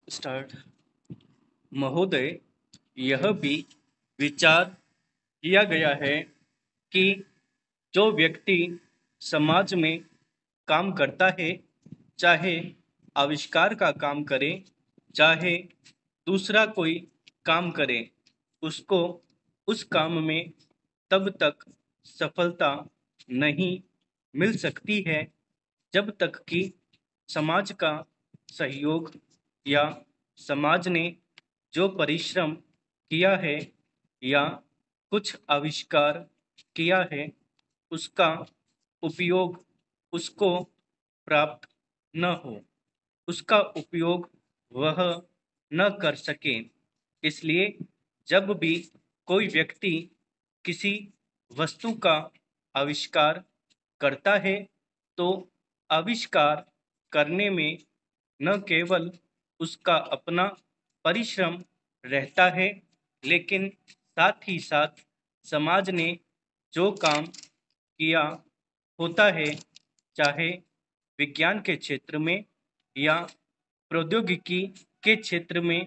Start. महोदय, यह भी विचार किया गया है कि जो व्यक्ति समाज में काम करता है, चाहे आविष्कार का काम करे, चाहे दूसरा कोई काम करे, उसको उस काम में तब तक सफलता नहीं मिल सकती है जब तक कि समाज का सहयोग या समाज ने जो परिश्रम किया है या कुछ आविष्कार किया है उसका उपयोग उसको प्राप्त न हो, उसका उपयोग वह न कर सके। इसलिए जब भी कोई व्यक्ति किसी वस्तु का आविष्कार करता है तो आविष्कार करने में न केवल उसका अपना परिश्रम रहता है, लेकिन साथ ही साथ समाज ने जो काम किया होता है, चाहे विज्ञान के क्षेत्र में या प्रौद्योगिकी के क्षेत्र में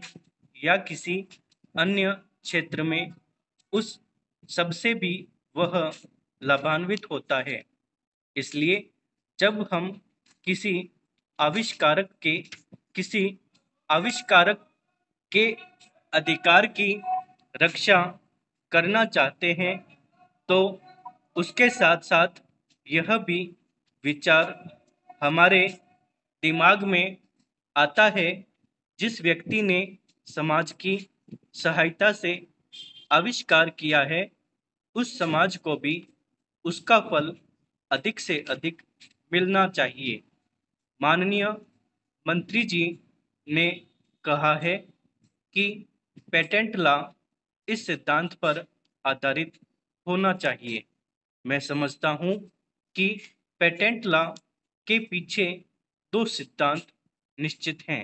या किसी अन्य क्षेत्र में, उस सबसे भी वह लाभान्वित होता है। इसलिए जब हम किसी आविष्कारक के किसी आविष्कारक के अधिकार की रक्षा करना चाहते हैं तो उसके साथ साथ यह भी विचार हमारे दिमाग में आता है, जिस व्यक्ति ने समाज की सहायता से आविष्कार किया है उस समाज को भी उसका फल अधिक से अधिक मिलना चाहिए। माननीय मंत्री जी ने कहा है कि पेटेंट लॉ इस सिद्धांत पर आधारित होना चाहिए। मैं समझता हूँ कि पेटेंट लॉ के पीछे दो सिद्धांत निश्चित हैं।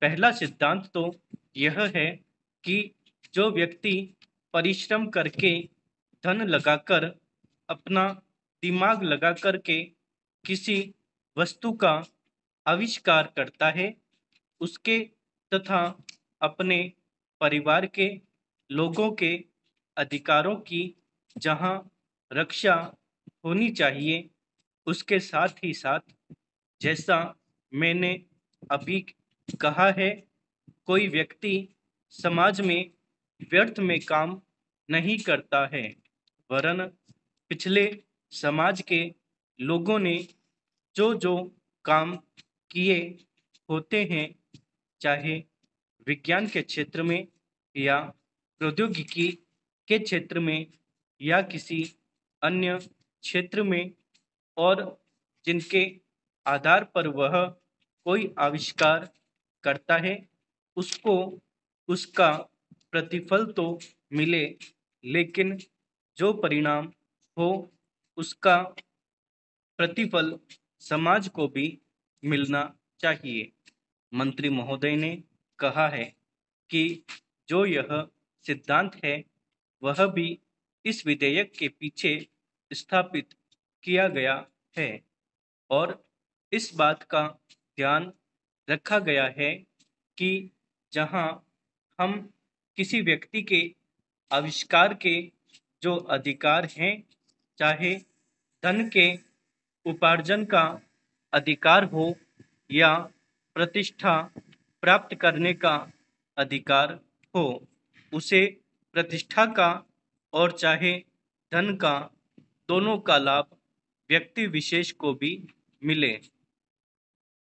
पहला सिद्धांत तो यह है कि जो व्यक्ति परिश्रम करके, धन लगाकर, अपना दिमाग लगा करके किसी वस्तु का आविष्कार करता है, उसके तथा अपने परिवार के लोगों के अधिकारों की जहाँ रक्षा होनी चाहिए, उसके साथ ही साथ जैसा मैंने अभी कहा है, कोई व्यक्ति समाज में व्यर्थ में काम नहीं करता है, वरन पिछले समाज के लोगों ने जो जो काम किए होते हैं, चाहे विज्ञान के क्षेत्र में या प्रौद्योगिकी के क्षेत्र में या किसी अन्य क्षेत्र में, और जिनके आधार पर वह कोई आविष्कार करता है, उसको उसका प्रतिफल तो मिले, लेकिन जो परिणाम हो उसका प्रतिफल समाज को भी मिलना चाहिए। मंत्री महोदय ने कहा है कि जो यह सिद्धांत है वह भी इस विधेयक के पीछे स्थापित किया गया है और इस बात का ध्यान रखा गया है कि जहां हम किसी व्यक्ति के आविष्कार के जो अधिकार हैं, चाहे धन के उपार्जन का अधिकार हो या प्रतिष्ठा प्राप्त करने का अधिकार हो, उसे प्रतिष्ठा का और चाहे धन का, दोनों का लाभ व्यक्ति विशेष को भी मिले।